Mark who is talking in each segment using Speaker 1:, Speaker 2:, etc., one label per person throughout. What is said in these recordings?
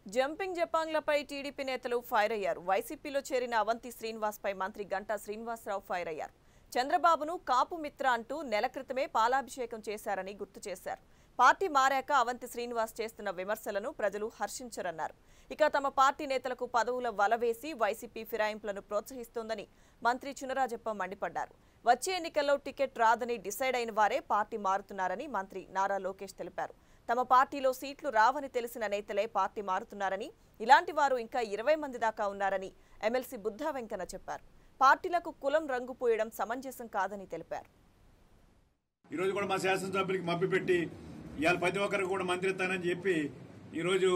Speaker 1: Jumping జపాంగ్లపై TDP నేతలు fire అయ్యారు. వైసీపీలో చేరిన అవంతి శ్రీనివాస్పై మంత్రి గంటా శ్రీనివాసరావు ఫైర్ అయ్యారు. చంద్రబాబును కాపు మిత్ర అంటూ నెల క్రితమే పాలాభిషేకం చేశారని గుర్తు చేశారు. పార్టీ మారాక అవంతి శ్రీనివాస్ చేస్తున్న విమర్శలను ప్రజలు హర్షించరన్నారు. ఇక తమ పార్టీ నేతలకు పదవుల వలవేసి వైసీపీ ఫిరాయింపులను ప్రోత్సహిస్తోందని మంత్రి చినరాజప్ప మండిపడ్డారు. వచ్చే ఎన్నికల్లో టికెట్ రాదని డిసైడ్ అయిన వారే పార్టీ మారుతున్నారని మంత్రి నారా లోకేష్ తెలిపారు. తమ పార్టీలో సీట్లు రావని తెలిసిన నేతలే పార్టీ మారుతున్నారని, ఇలాంటి వారు ఇంకా 20 మంది దాకా ఉన్నారని ఎమ్మెల్సీ బుద్ధా వెంకన్న చెప్పారు. పార్టీలకు కులం రంగు పోయడం సమంజసం కాదని తెలిపారు.
Speaker 2: ఈ రోజు కూడా మా శాసనసభ్యులకి మభ్యపెట్టి ఇవాళ ప్రతి ఒక్కరికి కూడా మంత్రి ఇస్తానని చెప్పి ఈరోజు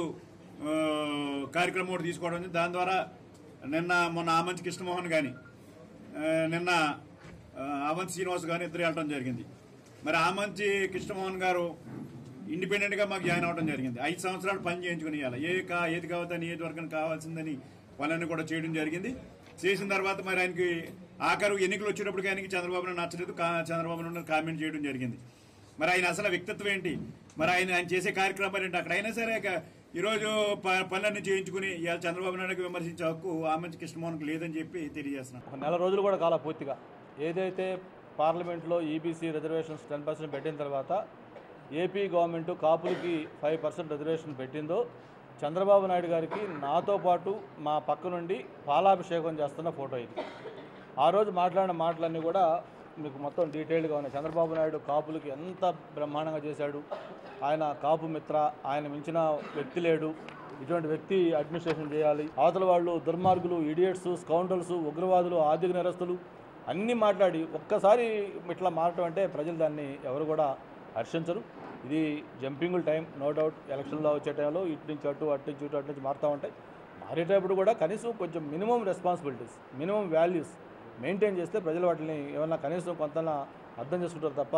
Speaker 2: కార్యక్రమం ఒకటి తీసుకోవడం. దాని ద్వారా మొన్న ఆమంచి కృష్ణమోహన్ కానీ నిన్న అవంతి శ్రీనివాస్ కానీ ఇద్దరు వెళ్ళడం జరిగింది. మరి ఆమంచి కృష్ణమోహన్ గారు ఇండిపెండెంట్గా మాకు జాయిన్ అవ్వడం జరిగింది. 5 సంవత్సరాలు పని చేయించుకుని ఇవ్వాలి ఏది కావాలి నియోజకవర్గం కావాల్సిందని వాళ్ళని కూడా చేయడం జరిగింది. చేసిన తర్వాత మరి ఆయనకి ఆఖరు ఎన్నికలు వచ్చేటప్పటికి ఆయనకి చంద్రబాబు నాయుడు నచ్చలేదు. చంద్రబాబు నాయుడు కామెంట్ చేయడం జరిగింది. మరి ఆయన అసలు వ్యక్తిత్వం ఏంటి, మరి ఆయన చేసే కార్యక్రమాలు ఏంటి? అక్కడైనా సరే ఈరోజు పనులన్నీ చేయించుకుని ఇవాళ చంద్రబాబు నాయుడుకి విమర్శించే హక్కు ఆమంచి కృష్ణమోహన్కి లేదని చెప్పి తెలియజేస్తున్నాను.
Speaker 3: నెల రోజులు కూడా కాల పూర్తిగా ఏదైతే పార్లమెంట్లో ఈబీసీ రిజర్వేషన్స్ 10% పెట్టిన తర్వాత ఏపీ గవర్నమెంట్ కాపులకి 5% రిజర్వేషన్ పెట్టిందో, చంద్రబాబు నాయుడు గారికి నాతో పాటు మా పక్క నుండి పాలాభిషేకం చేస్తున్న ఫోటో ఇది. ఆ రోజు మాట్లాడిన మాటలన్నీ కూడా మీకు మొత్తం డీటెయిల్డ్గా ఉన్నాయి. చంద్రబాబు నాయుడు కాపులకి ఎంత బ్రహ్మాండంగా చేశాడు, ఆయన కాపు మిత్ర, ఆయన మించిన వ్యక్తి లేడు, ఇటువంటి వ్యక్తి అడ్మినిస్ట్రేషన్ చేయాలి, అవతల వాళ్ళు దుర్మార్గులు, ఇడియట్స్, స్కౌండర్స్, ఉగ్రవాదులు, ఆర్థిక నేరస్తులు అన్నీ మాట్లాడి ఒక్కసారి ఇట్లా మారటం అంటే ప్రజలు దాన్ని ఎవరు కూడా హర్షించరు. ఇది జంపింగుల టైం, నో డౌట్. ఎలక్షన్లో వచ్చే టైంలో ఇటు నుంచి అటు, అటు నుంచి ఇటు, అటు నుంచి మారుతూ ఉంటాయి. మారేటప్పుడు కూడా కనీసం కొంచెం minimum responsibilities, minimum values maintain చేస్తే ప్రజలు వాటిని ఏమన్నా కనీసం కొంత అర్థం చేసుకుంటారు తప్ప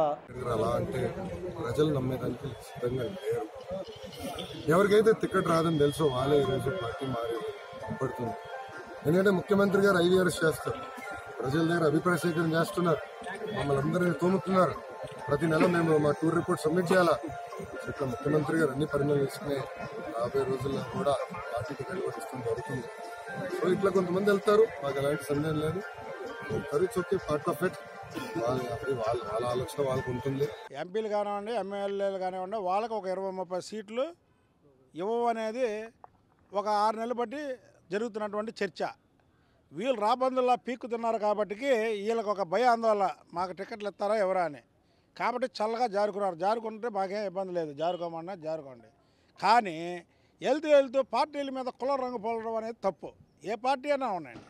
Speaker 4: అలా అంటే ప్రజలు నమ్మేదానికి సిద్ధంగా లేరు. ఎవరికైతే టికెట్ రాదని తెలుసో వాళ్ళే ఈరోజు పార్టీ మారి పడుతుంది. ఎందుకంటే ముఖ్యమంత్రి గారు 5 ఇయర్స్ చేస్తారు, ప్రజల దగ్గర అభిప్రాయ సేకరణ చేస్తున్నారు, మమ్మల్ని అందరినీ తోముతున్నారు. ప్రతి నెల మేము మా టూర్ రిపోర్ట్ సబ్మిట్ చేయాలా. ఇట్లా ముఖ్యమంత్రి గారు అన్ని పరిణామాలు తీసుకుని 50 రోజుల్లో కూడా పార్టీ టికెట్ కూడా ఇష్టం జరుగుతుంది. సో ఇట్లా కొంతమంది వెళ్తారు, మాకు ఎలాంటి సందేహం లేదు. It's okay, part of it. వాళ్ళ ఆలోచన వాళ్ళకు ఉంటుంది.
Speaker 5: ఎంపీలు కానివ్వండి, ఎమ్మెల్యేలు కానివ్వండి, వాళ్ళకి ఒక 20-30 సీట్లు ఇవ్వనేది ఒక 6 నెలలు బట్టి జరుగుతున్నటువంటి చర్చ. వీళ్ళు రాబందుల్లా పీక్కుతున్నారు కాబట్టి వీళ్ళకి ఒక భయ ఆందోళన, మాకు టికెట్లు ఇస్తారా ఎవరా అని. కాబట్టి చల్లగా జారుకుంటే మాకేం ఇబ్బంది లేదు, జారుకోమన్నా జారుకోండి. కానీ వెళ్తూ పార్టీల మీద కుల రంగు పోలడం అనేది తప్పు. ఏ పార్టీ అయినా ఉన్నాయండి.